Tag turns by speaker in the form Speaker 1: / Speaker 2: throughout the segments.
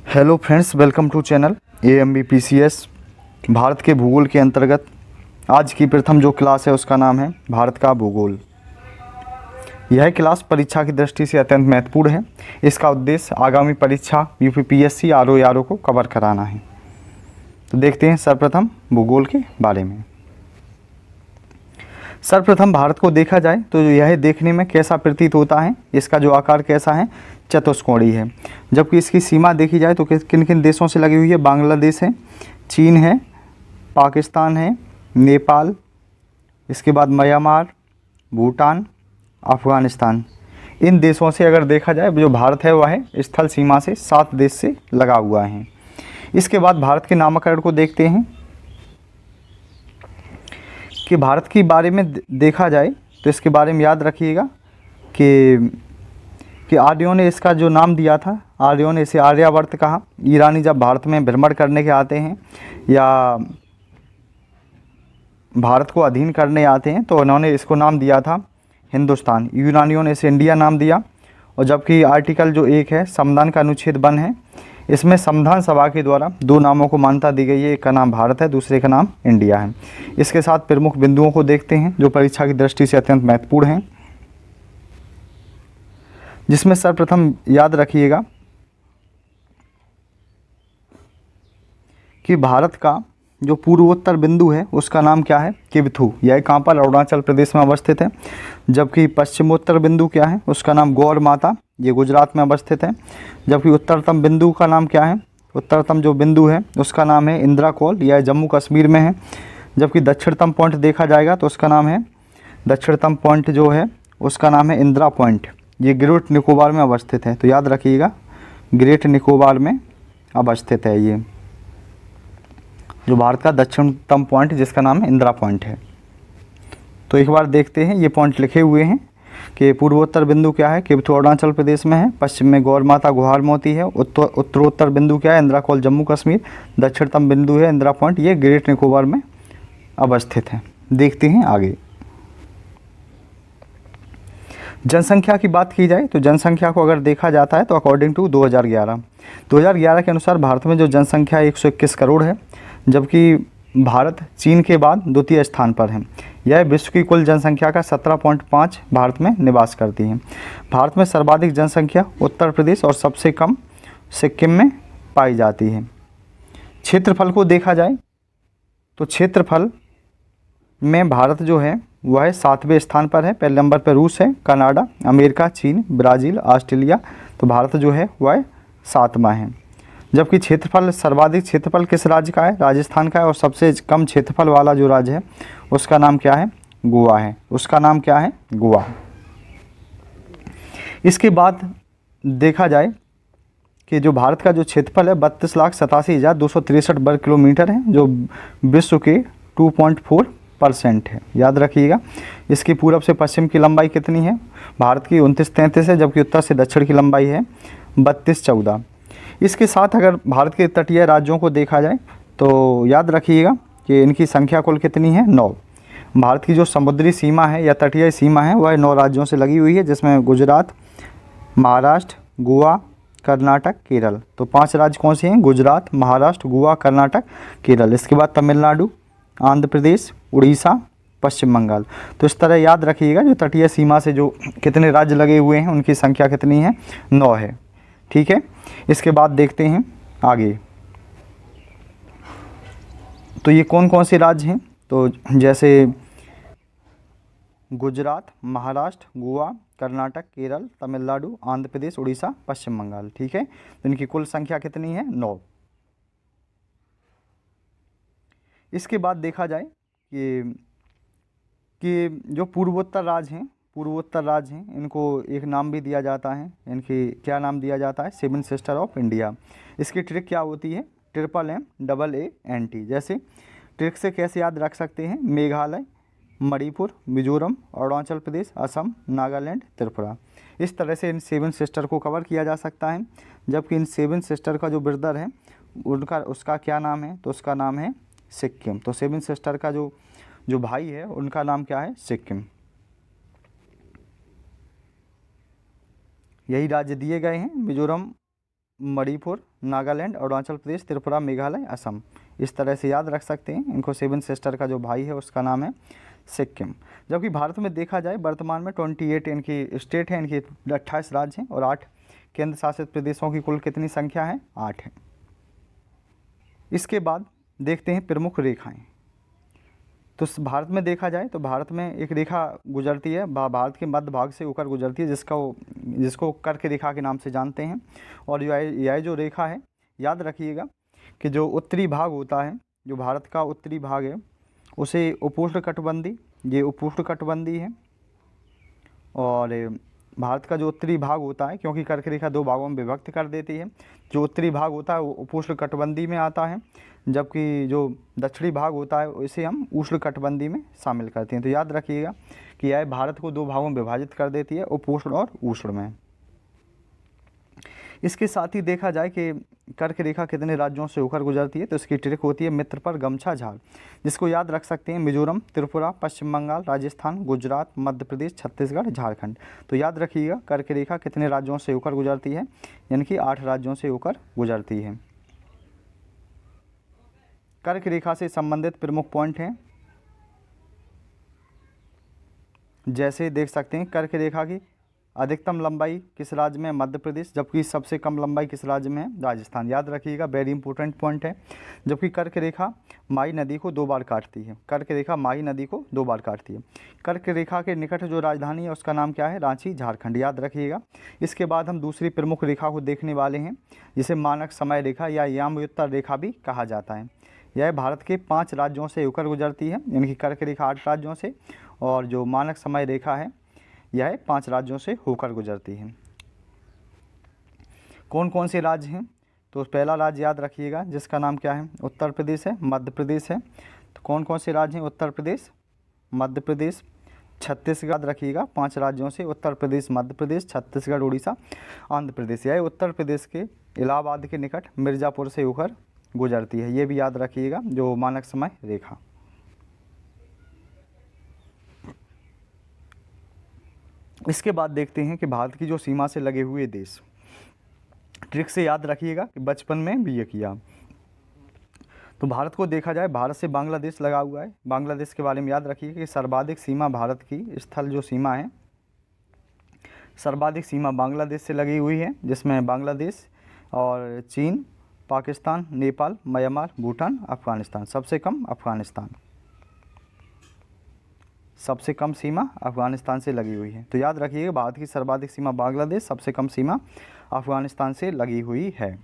Speaker 1: Hello friends, welcome to channel AMBPCS। Bharat के भूगोल के अंतर्गत आज की प्रथम जो क्लास है उसका नाम है भारत का भूगोल। यह क्लास परीक्षा की दृष्टि से अत्यंत महत्वपूर्ण है। इसका उद्देश्य आगामी परीक्षा UPPSC RO को कवर कराना है। तो देखते हैं सर्वप्रथम भूगोल के बारे में। सर्वप्रथम भारत को देखा जाए तो यह देखने में कैसा प्रतीत होता है, इसका जो आकार कैसा है, चतुष्कोणीय है। जबकि इसकी सीमा देखी जाए तो किन किन देशों से लगी हुई है, बांग्लादेश है, चीन है, पाकिस्तान है, नेपाल, इसके बाद म्यांमार, भूटान, अफ़गानिस्तान। इन देशों से अगर देखा जाए जो भारत है वह स्थल सीमा से 7 देश से लगा हुआ है। इसके बाद भारत के नामकरण को देखते हैं कि भारत के बारे में देखा जाए तो इसके बारे में याद रखिएगा कि आर्यों ने इसका जो नाम दिया था, आर्यों ने इसे आर्यावर्त कहा। ईरानी जब भारत में भ्रमण करने के आते हैं या भारत को अधीन करने आते हैं तो उन्होंने इसको नाम दिया था हिंदुस्तान। यूनानियों ने इसे इंडिया नाम दिया। और जबकि आर्टिकल जो 1 है संविधान का अनुच्छेद 1 है, इसमें संविधान सभा के द्वारा 2 नामों को मान्यता दी गई है। एक का नाम भारत है, दूसरे का नाम इंडिया है। इसके साथ प्रमुख बिंदुओं को देखते हैं जो परीक्षा की दृष्टि से अत्यंत महत्वपूर्ण हैं, जिसमें सर्वप्रथम याद रखिएगा कि भारत का जो पूर्वोत्तर बिंदु है उसका नाम क्या है, किबथू। यह कहाँ पर, अरुणाचल प्रदेश में अवस्थित है। जबकि पश्चिमोत्तर बिंदु क्या है, उसका नाम गौर माता, ये गुजरात में अवस्थित है। जबकि उत्तरतम बिंदु का नाम क्या है, उत्तरतम जो बिंदु है उसका नाम है इंदिरा कौल, यह जम्मू कश्मीर में है। जबकि दक्षिणतम पॉइंट देखा जाएगा तो उसका नाम है, दक्षिणतम पॉइंट जो है उसका नाम है इंदिरा पॉइंट, ये ग्रेट निकोबार में अवस्थित है। तो याद रखिएगा ग्रेट निकोबार में अवस्थित है ये जो भारत का दक्षिणतम पॉइंट, जिसका नाम है इंदिरा पॉइंट है। तो एक बार देखते हैं, ये पॉइंट लिखे हुए हैं कि पूर्वोत्तर बिंदु क्या है, किबथू अरुणाचल प्रदेश में है। पश्चिम में गौर माता गुहार मोती है। उत्तरोत्तर बिंदु क्या है, इंदिरा कौल जम्मू कश्मीर। दक्षिणतम बिंदु है इंदिरा पॉइंट, ये ग्रेट निकोबार में अवस्थित है। देखते हैं आगे। जनसंख्या की बात की जाए तो जनसंख्या को अगर देखा जाता है तो अकॉर्डिंग टू 2011 के अनुसार भारत में जो जनसंख्या 121 करोड़ है। जबकि भारत चीन के बाद द्वितीय स्थान पर है। यह विश्व की कुल जनसंख्या का 17.5 भारत में निवास करती है। भारत में सर्वाधिक जनसंख्या उत्तर प्रदेश और सबसे कम सिक्किम में पाई जाती है। क्षेत्रफल को देखा जाए तो क्षेत्रफल में भारत जो है वह 7वें स्थान पर है। पहले नंबर पर रूस है, कनाडा, अमेरिका, चीन, ब्राज़ील, ऑस्ट्रेलिया। तो भारत जो है वह 7वां है। जबकि क्षेत्रफल, सर्वाधिक क्षेत्रफल किस राज्य का है, राजस्थान का है। और सबसे कम क्षेत्रफल वाला जो राज्य है उसका नाम क्या है, गोवा है। उसका नाम क्या है, गोवा। इसके बाद देखा जाए कि जो भारत का जो क्षेत्रफल है 32,87,263 वर्ग किलोमीटर है, जो विश्व के 2.4% है। याद रखिएगा। इसकी पूरब से पश्चिम की लंबाई कितनी है, भारत की 29-33 है। जबकि उत्तर से दक्षिण की लंबाई है 32-14। इसके साथ अगर भारत के तटीय राज्यों को देखा जाए तो याद रखिएगा कि इनकी संख्या कुल कितनी है, 9। भारत की जो समुद्री सीमा है या तटीय सीमा है वह 9 राज्यों से लगी हुई है, जिसमें गुजरात, महाराष्ट्र, गोवा, कर्नाटक, केरल। तो 5 राज्य कौन से हैं, गुजरात, महाराष्ट्र, गोवा, कर्नाटक, केरल। इसके बाद तमिलनाडु, आंध्र प्रदेश, उड़ीसा, पश्चिम बंगाल। तो इस तरह याद रखिएगा जो तटीय सीमा से जो कितने राज्य लगे हुए हैं उनकी संख्या कितनी है, 9 है। ठीक है। इसके बाद देखते हैं आगे। तो ये कौन कौन से राज्य हैं, तो जैसे गुजरात, महाराष्ट्र, गोवा, कर्नाटक, केरल, तमिलनाडु, आंध्र प्रदेश, उड़ीसा, पश्चिम बंगाल। ठीक है। तो इनकी कुल संख्या कितनी है, 9। इसके बाद देखा जाए कि जो पूर्वोत्तर राज्य हैं इनको एक नाम भी दिया जाता है। इनकी क्या नाम दिया जाता है, 7 सिस्टर ऑफ इंडिया। इसकी ट्रिक क्या होती है, AAANT। जैसे ट्रिक से कैसे याद रख सकते हैं, मेघालय, मणिपुर, मिजोरम, अरुणाचल प्रदेश, असम, नागालैंड, त्रिपुरा। इस तरह से इन 7 सिस्टर को कवर किया जा सकता है। जबकि इन 7 सिस्टर का जो ब्रदर है उसका क्या नाम है, तो उसका नाम है सिक्किम। तो 7 सिस्टर का जो भाई है उनका नाम क्या है, सिक्किम। यही राज्य दिए गए हैं, मिजोरम, मणिपुर, नागालैंड, अरुणाचल प्रदेश, त्रिपुरा, मेघालय, असम। इस तरह से याद रख सकते हैं इनको। 7 सिस्टर का जो भाई है उसका नाम है सिक्किम। जबकि भारत में देखा जाए वर्तमान में 28 इनकी स्टेट हैं, इनकी 28 राज्य हैं और 8 केंद्र शासित प्रदेशों की कुल कितनी संख्या है? 8 है। इसके बाद देखते हैं प्रमुख रेखाएं। तो भारत में देखा जाए तो भारत में एक रेखा गुजरती है, भारत के मध्य भाग से होकर गुजरती है, जिसको कर्क रेखा के नाम से जानते हैं। और यह जो रेखा है, याद रखिएगा कि जो उत्तरी भाग होता है, जो भारत का उत्तरी भाग है, उसे उपोष्णकटिबंधीय, ये उपोष्णकटिबंधीय है। और भारत का जो उत्तरी भाग होता है, क्योंकि कर्क रेखा 2 भागों में विभक्त कर देती है, जो उत्तरी भाग होता है वो उपोष्णकटिबंधीय में आता है, जबकि जो दक्षिणी भाग होता है इसे हम उष्णकटिबंधीय में शामिल करते हैं। तो याद रखिएगा कि यह भारत को 2 भागों में विभाजित कर देती है, उपोष्ण और उष्ण में। इसके साथ ही देखा जाए कि कर्क रेखा कितने राज्यों से होकर गुजरती है, तो इसकी ट्रिक होती है मित्र पर गमछा झाड़, जिसको याद रख सकते हैं मिजोरम, त्रिपुरा, पश्चिम बंगाल, राजस्थान, गुजरात, मध्य प्रदेश, छत्तीसगढ़, झारखंड। तो याद रखिएगा कर्क रेखा कितने राज्यों से होकर गुजरती है, यानी कि 8 राज्यों से होकर गुजरती है। कर्क रेखा से संबंधित प्रमुख पॉइंट हैं, जैसे देख सकते हैं कर्क रेखा की अधिकतम लंबाई किस राज्य में? मध्य प्रदेश। जबकि सबसे कम लंबाई किस राज्य में है? राजस्थान। याद रखिएगा, वेरी इंपॉर्टेंट पॉइंट है। जबकि कर्क रेखा माही नदी को 2 बार काटती है, कर्क रेखा माही नदी को 2 बार काटती है। कर्क रेखा के निकट जो राजधानी है उसका नाम क्या है? रांची, झारखंड। याद रखिएगा। इसके बाद हम दूसरी प्रमुख रेखा को देखने वाले हैं, जिसे मानक समय रेखा या यामयुत्तर रेखा भी कहा जाता है। यह भारत के 5 राज्यों से होकर गुजरती है, यानी कि कर्क रेखा 8 राज्यों से, और जो मानक समय रेखा है यह 5 राज्यों से होकर गुजरती है। कौन कौन से राज्य हैं? तो पहला राज्य याद रखिएगा जिसका नाम क्या है? उत्तर प्रदेश है, मध्य प्रदेश है। तो कौन कौन से राज्य हैं? उत्तर प्रदेश, मध्य प्रदेश, छत्तीसगढ़। याद रखिएगा 5 राज्यों से, उत्तर प्रदेश, मध्य प्रदेश, छत्तीसगढ़, उड़ीसा, आंध्र प्रदेश। यह उत्तर प्रदेश के इलाहाबाद के निकट मिर्ज़ापुर से होकर गुजरती है। ये भी याद रखिएगा जो मानक समय रेखा। इसके बाद देखते हैं कि भारत की जो सीमा से लगे हुए देश, ट्रिक से याद रखिएगा कि बचपन में भी ये किया। तो भारत को देखा जाए, भारत से बांग्लादेश लगा हुआ है। बांग्लादेश के बारे में याद रखिए कि सर्वाधिक सीमा भारत की स्थल जो सीमा है, सर्वाधिक सीमा बांग्लादेश से लगी हुई है, जिसमें बांग्लादेश और चीन, पाकिस्तान, नेपाल, म्यांमार, भूटान, अफगानिस्तान। सबसे कम अफगानिस्तान, सबसे कम सीमा अफगानिस्तान से लगी हुई है। तो याद रखिएगा भारत की सर्वाधिक सीमा बांग्लादेश, सबसे कम सीमा अफगानिस्तान से लगी हुई है।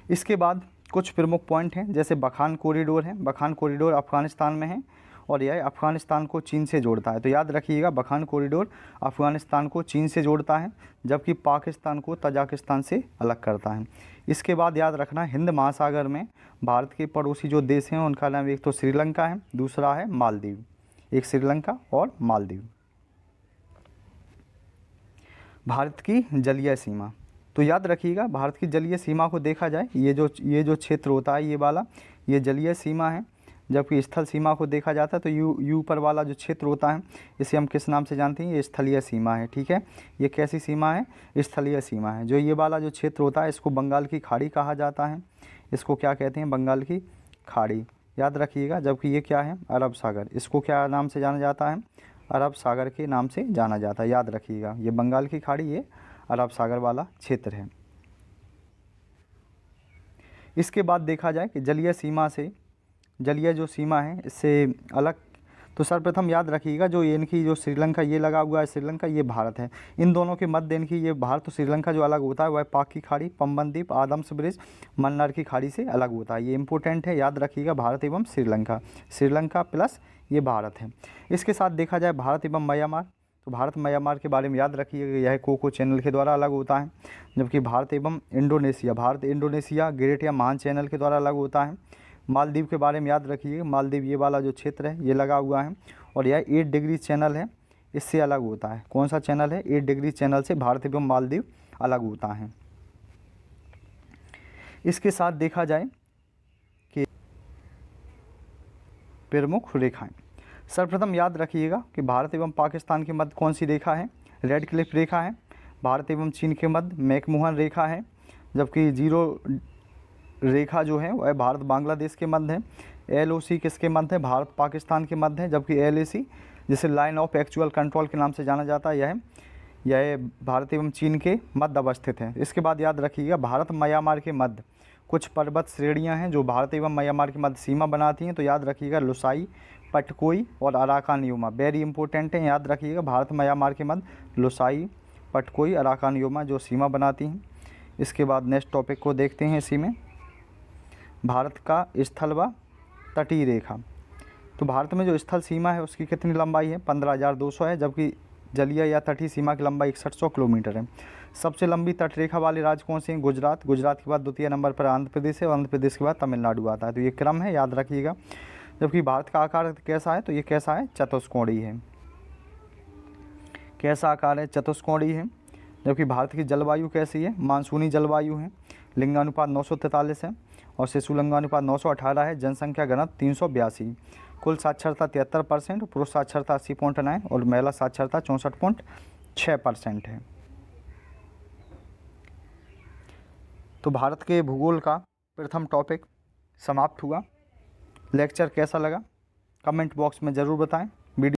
Speaker 1: इसके बाद कुछ प्रमुख पॉइंट हैं, जैसे बखान कॉरिडोर है। बखान कॉरिडोर अफगानिस्तान में है और यह अफगानिस्तान को चीन से जोड़ता है। तो याद रखिएगा बखान कॉरिडोर अफगानिस्तान को चीन से जोड़ता है, जबकि पाकिस्तान को तजाकिस्तान से अलग करता है। इसके बाद याद रखना हिंद महासागर में भारत के पड़ोसी जो देश हैं उनका नाम एक तो श्रीलंका है, दूसरा है मालदीव। एक श्रीलंका और मालदीव। भारत की जलीय सीमा, तो याद रखिएगा भारत की जलीय सीमा को देखा जाए, ये जो क्षेत्र होता है ये वाला, ये जलीय सीमा है। जबकि स्थल सीमा को देखा जाता है तो यू पर वाला जो क्षेत्र होता है इसे हम किस नाम से जानते हैं? ये स्थलीय सीमा है। ठीक है, ये कैसी सीमा है? स्थलीय सीमा है। जो ये वाला जो क्षेत्र होता है इसको बंगाल की खाड़ी कहा जाता है। इसको क्या कहते हैं? बंगाल की खाड़ी। याद रखिएगा। जबकि ये क्या है? अरब सागर। इसको क्या नाम से जाना जाता है? अरब सागर के नाम से जाना जाता है। याद रखिएगा ये बंगाल की खाड़ी, ये अरब सागर वाला क्षेत्र है। इसके बाद देखा जाए कि जलीय सीमा से, जलीय जो सीमा है इससे अलग, तो सर्वप्रथम याद रखिएगा जो इनकी जो श्रीलंका ये लगा हुआ है, श्रीलंका ये भारत है, इन दोनों के मध्य इनकी ये भारत और श्रीलंका जो अलग होता है वह पाक की खाड़ी, पंबन द्वीप, आदम्स ब्रिज, मन्नार की खाड़ी से अलग होता है। ये इंपॉर्टेंट है, याद रखिएगा भारत एवं श्रीलंका, श्रीलंका प्लस ये भारत है। इसके साथ देखा जाए भारत एवं म्यांमार, तो भारत म्यांमार के बारे में याद रखिएगा यह कोको चैनल के द्वारा अलग होता है। जबकि भारत एवं इंडोनेशिया, भारत इंडोनेशिया ग्रेट या महान चैनल के द्वारा अलग होता है। मालदीव के बारे में याद रखिए, मालदीव ये वाला जो क्षेत्र है ये लगा हुआ है और यह 8 डिग्री चैनल है, इससे अलग होता है। कौन सा चैनल है? 8 डिग्री चैनल से भारत एवं मालदीव अलग होता है। इसके साथ देखा जाए कि प्रमुख रेखाएं, सर्वप्रथम याद रखिएगा कि भारत एवं पाकिस्तान के मध्य कौन सी रेखा है? रेड क्लिफ रेखा है। भारत एवं चीन के मध्य मैकमोहन रेखा है, जबकि जीरो रेखा जो है वह भारत बांग्लादेश के मध्य है। LOC किसके मध्य है? भारत पाकिस्तान के मध्य है। जबकि LAC जिसे लाइन ऑफ एक्चुअल कंट्रोल के नाम से जाना जाता है, यह भारत एवं चीन के मध्य अवस्थित है। इसके बाद याद रखिएगा, भारत म्यांमार के मध्य कुछ पर्वत श्रेणियां हैं जो भारत एवं म्यांमार के मध्य सीमा बनाती हैं। तो याद रखिएगा, लुसाई, पटकोई और अराकान योमा वेरी इंपॉर्टेंट है। याद रखिएगा, भारत म्यांमार के मध्य लुसाई, पटकोई, अराकान योमा जो सीमा बनाती हैं। इसके बाद नेक्स्ट टॉपिक को देखते हैं। इसी में भारत का स्थल व तटीय रेखा। तो भारत में जो स्थल सीमा है उसकी कितनी लंबाई है? 15,200 है, जबकि जलीय या तटीय सीमा की लंबाई 6100 किलोमीटर है। सबसे लंबी तटरेखा वाले राज्य कौन से हैं? गुजरात। गुजरात के बाद द्वितीय नंबर पर आंध्र प्रदेश है और आंध्र प्रदेश के बाद तमिलनाडु आता है। तो ये क्रम है, याद रखिएगा। जबकि भारत का आकार कैसा है? तो ये कैसा है? चतुष्कोणीय है। कैसा आकार है? चतुष्कोणीय है। जबकि भारत की जलवायु कैसी है? मानसूनी जलवायु है। लिंगानुपात 943 है और शिशु लिंगानुपात 918 है। जनसंख्या घनत्व 382। कुल साक्षरता 73%, पुरुष साक्षरता 80.9 और महिला साक्षरता 64.6% है। तो भारत के भूगोल का प्रथम टॉपिक समाप्त हुआ। लेक्चर कैसा लगा कमेंट बॉक्स में ज़रूर बताएं।